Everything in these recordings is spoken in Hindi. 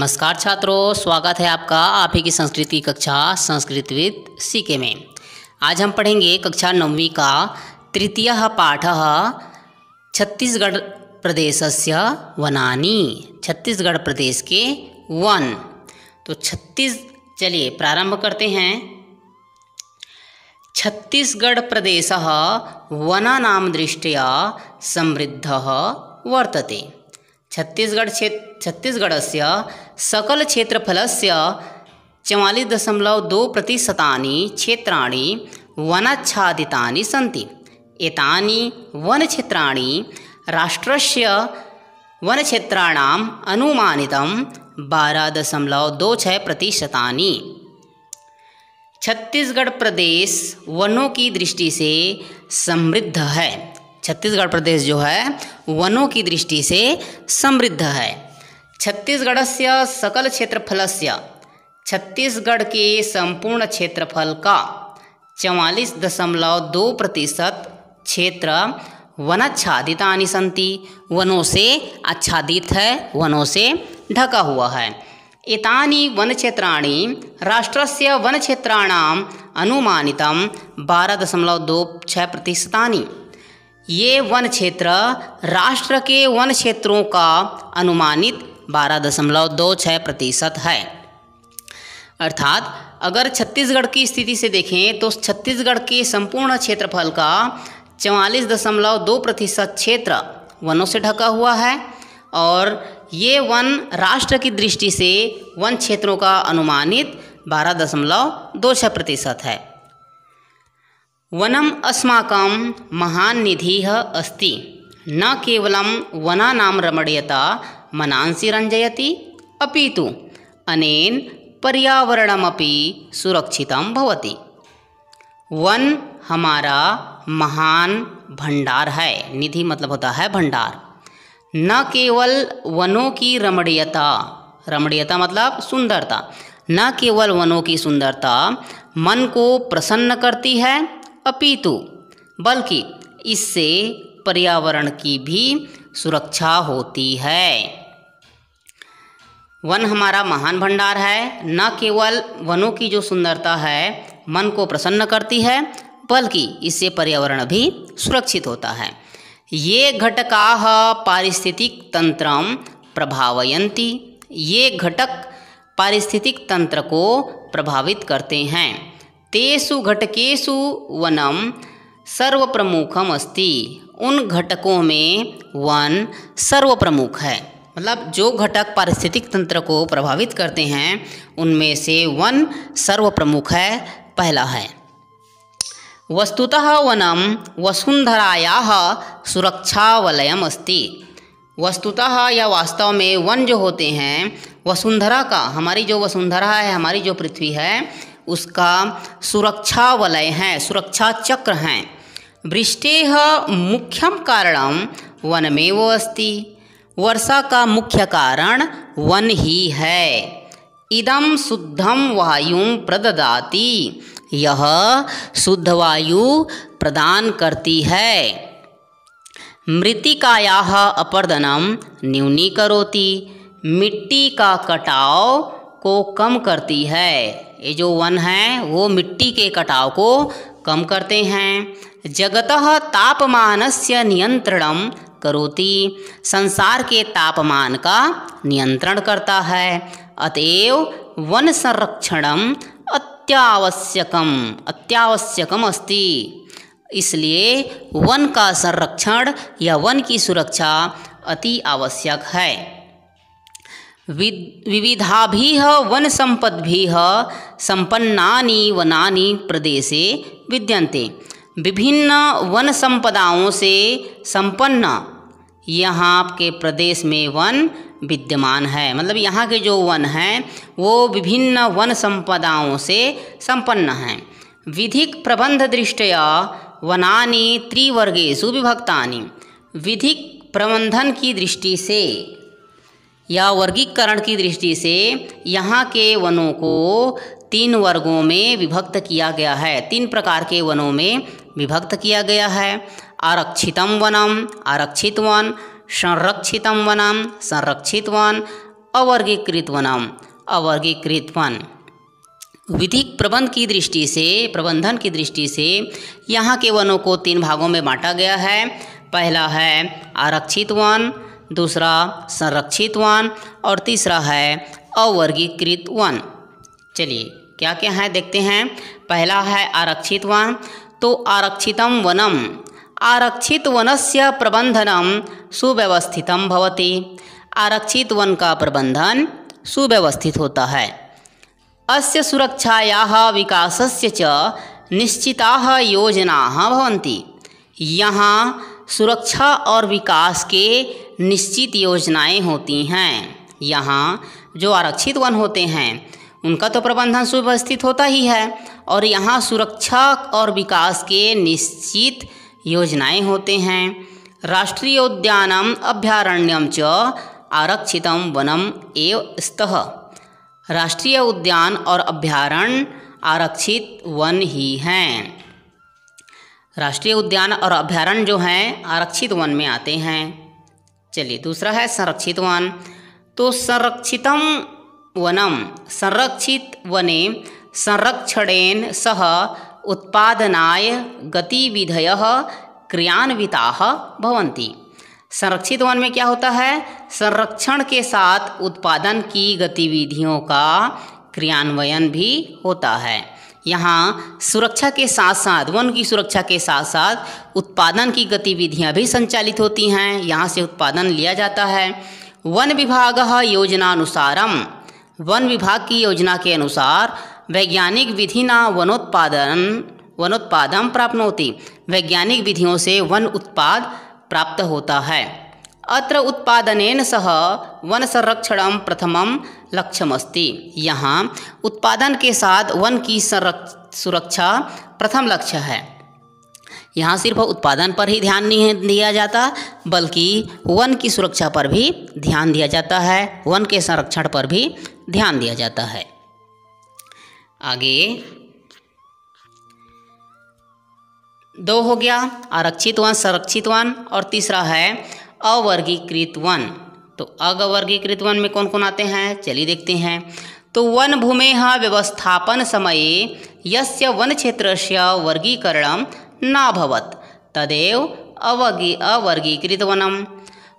नमस्कार छात्रों, स्वागत है आपका आप ही की संस्कृत की कक्षा संस्कृत विद सीके में। आज हम पढ़ेंगे कक्षा 9वीं का तृतीयः पाठः छत्तीसगढ़ प्रदेशस्य वनानि, छत्तीसगढ़ प्रदेश के वन। तो चलिए प्रारंभ करते हैं। छत्तीसगढ़ प्रदेशः वनानां दृष्ट्या समृद्धः वर्तते। छत्तीसगढ़स्य सकल क्षेत्रफलस्य 44.2% क्षेत्राणि वनाच्छादितानि सन्ति। एतानि वनक्षेत्राणि राष्ट्रस्य वनक्षेत्राणाम् अनुमानितं 12.26%। छत्तीसगढ़ प्रदेश वनों की दृष्टि से समृद्ध है। छत्तीसगढ़ प्रदेश जो है वनों की दृष्टि से समृद्ध है। छत्तीसगढ़स्य सकल क्षेत्रफलस्य, छत्तीसगढ़ के संपूर्ण क्षेत्रफल का 44.2% क्षेत्र वनाच्छादितानि सन्ति, वनों से आच्छादित है, वनों से ढका हुआ है। एतानि वनक्षेत्राणि राष्ट्रस्य वनक्षेत्राणाम् अनुमानितं 12.26%। ये वन क्षेत्र राष्ट्र के वन क्षेत्रों का अनुमानित 12.26% है। अर्थात अगर छत्तीसगढ़ की स्थिति से देखें तो छत्तीसगढ़ के संपूर्ण क्षेत्रफल का 44.2% क्षेत्र वनों से ढका हुआ है और ये वन राष्ट्र की दृष्टि से वन क्षेत्रों का अनुमानित 12.26% है। वनम अस्माकं महान् निधिः अस्ति, न केवलं वनानां रमणीयता मनांसि रञ्जयति अपितु अनेन पर्यावरणमपि सुरक्षितं भवति। वन हमारा महान भंडार है। निधि मतलब होता है भंडार। न केवल वनों की रमणीयता, रमणीयता मतलब सुंदरता, न केवल वनों की सुंदरता मन को प्रसन्न करती है अपितु बल्कि इससे पर्यावरण की भी सुरक्षा होती है। वन हमारा महान भंडार है। न केवल वनों की जो सुंदरता है मन को प्रसन्न करती है बल्कि इससे पर्यावरण भी सुरक्षित होता है। ये घटकाः पारिस्थितिक तंत्रं प्रभावयन्ति, ये घटक पारिस्थितिक तंत्र को प्रभावित करते हैं। तेषु घटकेषु वनम सर्वप्रमुखम अस्ति, उन घटकों में वन सर्वप्रमुख है। मतलब जो घटक पारिस्थितिक तंत्र को प्रभावित करते हैं उनमें से वन सर्वप्रमुख है, पहला है। वस्तुतः वनम वसुंधरायाः सुरक्षावलयम अस्ति, वस्तुतः या वास्तव में वन जो होते हैं वसुंधरा का, हमारी जो वसुंधरा है, हमारी जो पृथ्वी है उसका सुरक्षा वलय है, सुरक्षा चक्र हैं। वृष्टेः मुख्यम कारणम वनमेव अस्ति, वर्षा का मुख्य कारण वन ही है। इदं शुद्धं वायुं प्रददाति, यह शुद्ध वायु प्रदान करती है। मृत्तिकायाः अपरदनं न्यूनीकरोति, मिट्टी का कटाव को कम करती है। ये जो वन है वो मिट्टी के कटाव को कम करते हैं। जगतः तापमानस्य नियंत्रणं करोति, संसार के तापमान का नियंत्रण करता है। अतएव वन संरक्षणम अत्यावश्यकम अस्ति, इसलिए वन का संरक्षण या वन की सुरक्षा अति आवश्यक है। विविधाभिः वन संपद्भिः संपन्नानि वनानि प्रदेशे विद्यन्ते, विभिन्न वन संपदाओं से संपन्न यहाँ के प्रदेश में वन विद्यमान है। मतलब यहाँ के जो वन हैं वो विभिन्न वन संपदाओं से संपन्न हैं। विधिक प्रबंध दृष्ट्या वनानि त्रिवर्गेषु विभक्तानि, विधिक प्रबंधन की दृष्टि से या वर्गीकरण की दृष्टि से यहाँ के वनों को 3 वर्गों में विभक्त किया गया है। 3 प्रकार के वनों में विभक्त किया गया है। आरक्षितम वनम, आरक्षित वन, संरक्षितम वनम, संरक्षित वन, अवर्गीकृत वनम, अवर्गीकृत वन। विधिक प्रबंधन की दृष्टि से यहाँ के वनों को 3 भागों में बांटा गया है। पहला है आरक्षित वन, दूसरा संरक्षित वन और तीसरा है अवर्गीकृत वन। चलिए क्या क्या है देखते हैं। पहला है आरक्षित वन। तो आरक्षितम वनम, आरक्षित वनस्य प्रबंधनम सुव्यवस्थितम भवति। आरक्षित वन का प्रबंधन सुव्यवस्थित होता है। अस्य सुरक्षायाः विकासस्य च निश्चिताः योजनाः भवन्ति। यहाँ सुरक्षा और विकास के निश्चित योजनाएं होती हैं। यहाँ जो आरक्षित वन होते हैं उनका तो प्रबंधन सुव्यवस्थित होता ही है, और यहाँ सुरक्षा और विकास के निश्चित योजनाएं होते हैं। राष्ट्रीय उद्यानम अभयारण्यम च आरक्षितम वनम एव स्तः। राष्ट्रीय उद्यान और अभयारण्य आरक्षित वन ही हैं। राष्ट्रीय उद्यान और अभयारण्य जो हैं आरक्षित वन में आते हैं। चलिए दूसरा है संरक्षित वन। तो संरक्षितम वनम, संरक्षित वने संरक्षणेन सह उत्पादनाय गतिविधयः क्रियान्विताः भवन्ति। संरक्षित वन में क्या होता है, संरक्षण के साथ उत्पादन की गतिविधियों का क्रियान्वयन भी होता है। यहाँ सुरक्षा के साथ साथ, वन की सुरक्षा के साथ साथ उत्पादन की गतिविधियाँ भी संचालित होती हैं। यहाँ से उत्पादन लिया जाता है। वन विभागः योजनानुसारम, वन विभाग की योजना के अनुसार वैज्ञानिक विधिना वनोत्पादम प्राप्नोति। वैज्ञानिक विधियों से वन उत्पाद प्राप्त होता है। अत्र उत्पादनेन सह वन संरक्षणम प्रथमम लक्ष्यमस्ति। यहाँ उत्पादन के साथ वन की सुरक्षा प्रथम लक्ष्य है। यहाँ सिर्फ उत्पादन पर ही ध्यान नहीं दिया जाता, बल्कि वन की सुरक्षा पर भी ध्यान दिया जाता है, वन के संरक्षण पर भी ध्यान दिया जाता है। आगे 2 हो गया आरक्षित वन, संरक्षित वन, और तीसरा है अवर्गीकृत वन। तो अवर्गीकृत वन में कौन कौन आते हैं, चलिए देखते हैं। तो वन भूमेः व्यवस्थापन समये यस्य वन क्षेत्रस्य वर्गीकरणं नाभवत् तदेव अवर्गीकृत वनम।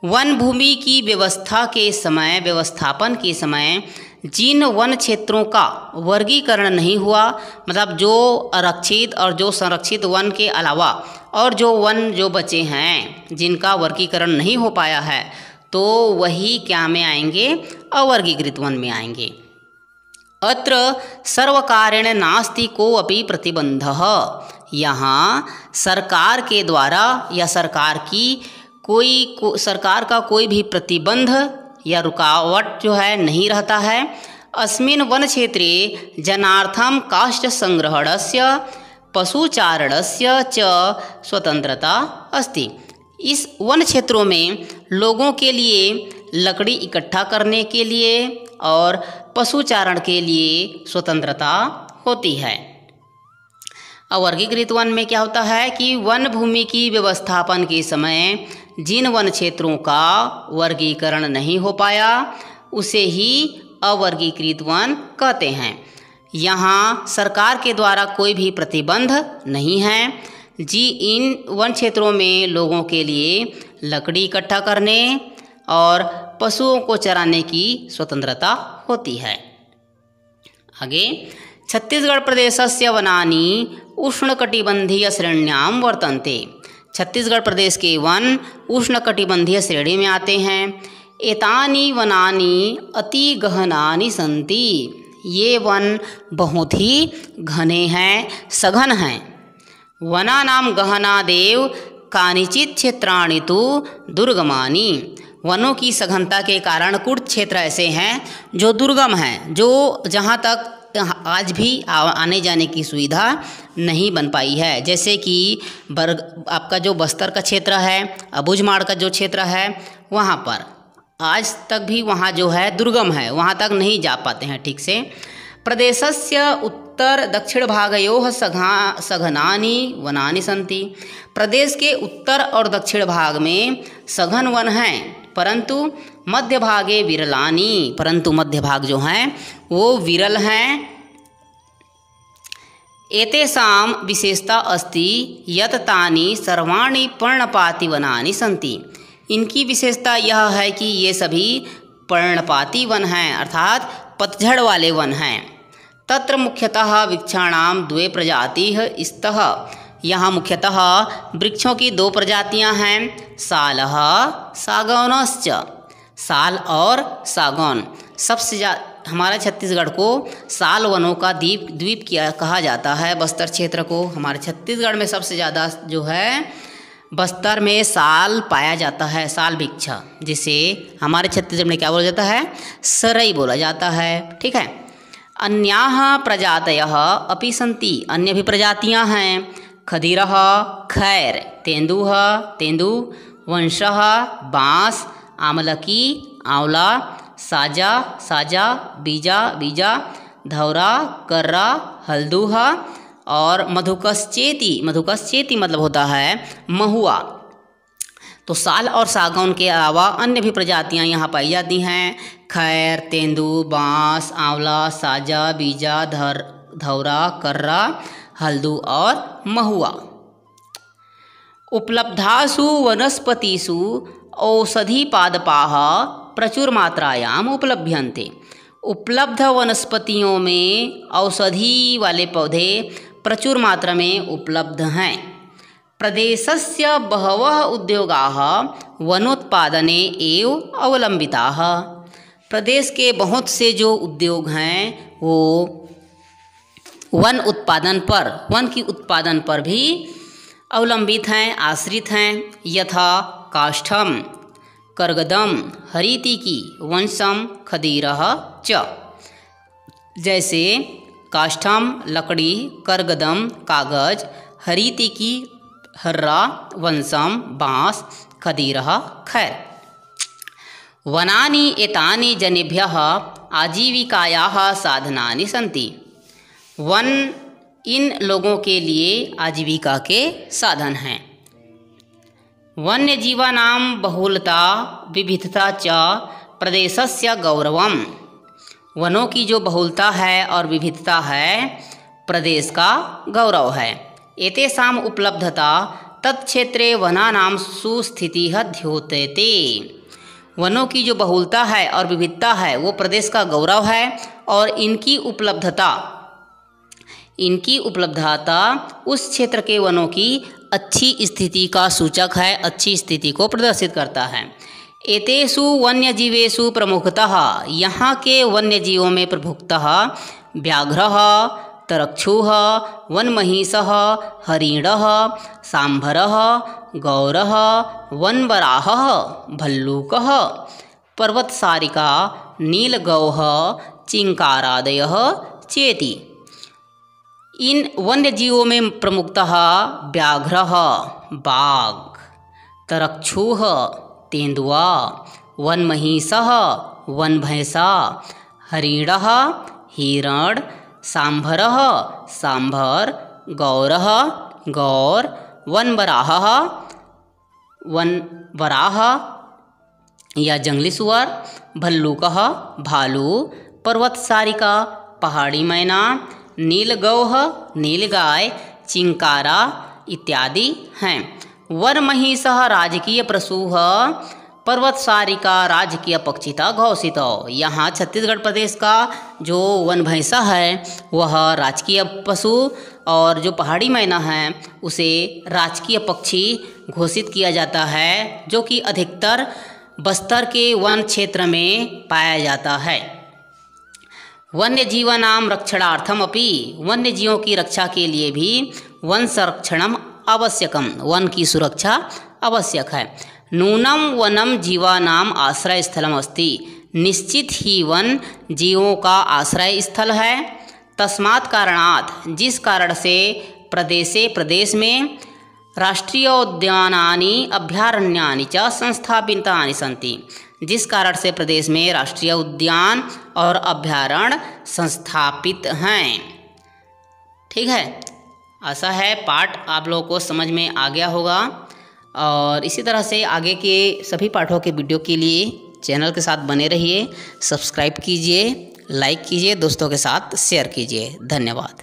वन भूमि की व्यवस्थापन के समय जिन वन क्षेत्रों का वर्गीकरण नहीं हुआ, मतलब जो आरक्षित और जो संरक्षित वन के अलावा और जो वन जो बचे हैं जिनका वर्गीकरण नहीं हो पाया है, तो वही क्या में आएंगे, अवर्गीकृत वन में आएंगे। अत्र सर्वकारेण नास्ति कोऽपि प्रतिबंधः। यहाँ सरकार के द्वारा या सरकार का कोई भी प्रतिबंध या रुकावट जो है नहीं रहता है। अस्मिन् वन क्षेत्रे जनार्थं काष्ठ संग्रहणस्य पशुचारणस्य च स्वतंत्रता अस्ति। इस वन क्षेत्रों में लोगों के लिए लकड़ी इकट्ठा करने के लिए और पशुचारण के लिए स्वतंत्रता होती है। अवर्गीकृत वन में क्या होता है कि वन भूमि की व्यवस्थापन के समय जिन वन क्षेत्रों का वर्गीकरण नहीं हो पाया उसे ही अवर्गीकृत वन कहते हैं। यहाँ सरकार के द्वारा कोई भी प्रतिबंध नहीं है जी। इन वन क्षेत्रों में लोगों के लिए लकड़ी इकट्ठा करने और पशुओं को चराने की स्वतंत्रता होती है। आगे छत्तीसगढ़ प्रदेशस्य वनानि उष्णकटिबंधीय श्रेण्यां वर्तन्ते। छत्तीसगढ़ प्रदेश के वन उष्णकटिबंधीय श्रेणी में आते हैं। एतानि वनानि अति गहनानि सन्ति। ये वन बहुत ही घने हैं, सघन हैं। वनानां गहनादेव कानिचित् क्षेत्राणि तु दुर्गमानि। वनों की सघनता के कारण कुछ क्षेत्र ऐसे हैं जो दुर्गम हैं, जो जहाँ तक आज भी आने जाने की सुविधा नहीं बन पाई है। जैसे कि आपका जो बस्तर का क्षेत्र है, अबूझमाड़ का जो क्षेत्र है, वहाँ पर आज तक भी वहाँ जो है दुर्गम है, वहाँ तक नहीं जा पाते हैं ठीक से। प्रदेशस्य उत्तर दक्षिण भागयोः सघनानि वनानि सन्ति। प्रदेश के उत्तर और दक्षिण भाग में सघन वन हैं, परंतु मध्य भागे विरलानि, परंतु मध्य भाग जो हैं वो विरल हैं। एतेषां विशेषता अस्ति यत् तानि सर्वाणि पर्णपाती वनानि सन्ति। इनकी विशेषता यह है कि ये सभी पर्णपाती वन हैं, अर्थात पतझड़ वाले वन हैं। तत्र मुख्यतः वृक्षाणां द्वे प्रजातिः स्तः। यहाँ मुख्यतः वृक्षों की दो प्रजातियाँ हैं, सालः सागौनश्च। साल और सागौन। सबसे हमारे छत्तीसगढ़ को साल वनों का द्वीप कहा जाता है। बस्तर क्षेत्र को हमारे छत्तीसगढ़ में सबसे ज़्यादा जो है बस्तर में साल पाया जाता है, साल वृक्ष, जिसे हमारे छत्तीसगढ़ में क्या बोला जाता है, सरई बोला जाता है। ठीक है। अन्याः प्रजातयः अपि सन्ति। अन्य भी प्रजातियाँ हैं। खदिरः खैर, तेंदुः तेंदु, वंशः बाँस, आमलकी आंवला, साजा साजा, बीजा बीजा, धौरा कर्रा, हल्दूह और मधुकश्चेती। मधुकश्चेती मतलब होता है महुआ। तो साल और सागौन के अलावा अन्य भी प्रजातियां यहाँ पाई जाती हैं। खैर, तेंदु, बाँस, आंवला, साजा, बीजा, धौरा, कर्रा, हल्दू और महुआ। उपलब्धासु वनस्पतिषु औषधिपादपाः प्रचुर मात्रायाम उपलभ्यन्ते। उपलब्ध वनस्पतियों में औषधि वाले पौधे प्रचुर मात्रा में उपलब्ध हैं। प्रदेशस्य बहवः उद्योगाः वनोत्पादने एव अवलंबिताः। प्रदेश के बहुत से जो उद्योग हैं वो वन की उत्पादन पर भी अवलंबित हैं, आश्रित हैं। यथा काष्ठम, कर्गदम, हरितिकी, वंशम, खदीरः च। जैसे काष्ठम लकड़ी, कर्गदम कागज, हरितिकी हर्रा, वंशम बाँस, खदीरः खैर। वनानि एतानि जनेभ्यः आजीविकायाः साधनानि सन्ति। वन इन लोगों के लिए आजीविका के साधन हैं। वन्यजीवानां बहुलता विविधता च प्रदेशस्य गौरवम। वनों की जो बहुलता है और विविधता है प्रदेश का गौरव है। एतेषाम् उपलब्धता तत्क्षेत्रे वनानां सुस्थितिः द्योतयते। वनों की जो बहुलता है और विविधता है वो प्रदेश का गौरव है और इनकी उपलब्धता उस क्षेत्र के वनों की अच्छी स्थिति का सूचक है, अच्छी स्थिति को प्रदर्शित करता है। एतेषु वन्यजीवेषु प्रमुखतः, यहाँ के वन्यजीवों में प्रमुखतः व्याघ्रः, तरक्षुः, वनमहिषः, हरिणः, सांभरः, गौरः, वनवराहः, भल्लूकः, पर्वतसारिका, नीलगौः, चिंकारादयः चेति। इन वन्यजीवों में प्रमुखतः व्याघ्रः बाघ, तरक्षुः तेंदुआ, वनमहिषः वनभैंसा, हरिणः हिरण, सांभरः सांभर, गौरः गौर, वनवराहः वनवराह या जंगली सुअर, भल्लूकः भालू, पर्वतसारिका पहाड़ी मैना, नीलगौः नीलगाय, चिंकारा इत्यादि हैं। वनमहिषः राजकीय पशुः, पर्वतसारिका राजकीय पक्षिता घोषितो। यहाँ छत्तीसगढ़ प्रदेश का जो वनभैंसा है वह राजकीय पशु और जो पहाड़ी मैना है उसे राजकीय पक्षी घोषित किया जाता है, जो कि अधिकतर बस्तर के वन क्षेत्र में पाया जाता है। वन्यजीवानां रक्षणार्थम अपि, वन्यजीवों की रक्षा के लिए भी वन संरक्षणम आवश्यकम, वन की सुरक्षा आवश्यक है। नूनम वनम जीवानाम आश्रय स्थलम अस्ति, निश्चित ही वन जीवों का आश्रय स्थल है। तस्मात् कारणात्, जिस कारण से प्रदेश में राष्ट्रीय उद्यानानि अभयारण्यानि च संस्थापितानि सन्ति, जिस कारण से प्रदेश में राष्ट्रीय उद्यान और अभयारण्य संस्थापित हैं। ठीक है, आशा है पाठ आप लोगों को समझ में आ गया होगा। और इसी तरह से आगे के सभी पाठों के वीडियो के लिए चैनल के साथ बने रहिए, सब्सक्राइब कीजिए, लाइक कीजिए, दोस्तों के साथ शेयर कीजिए। धन्यवाद।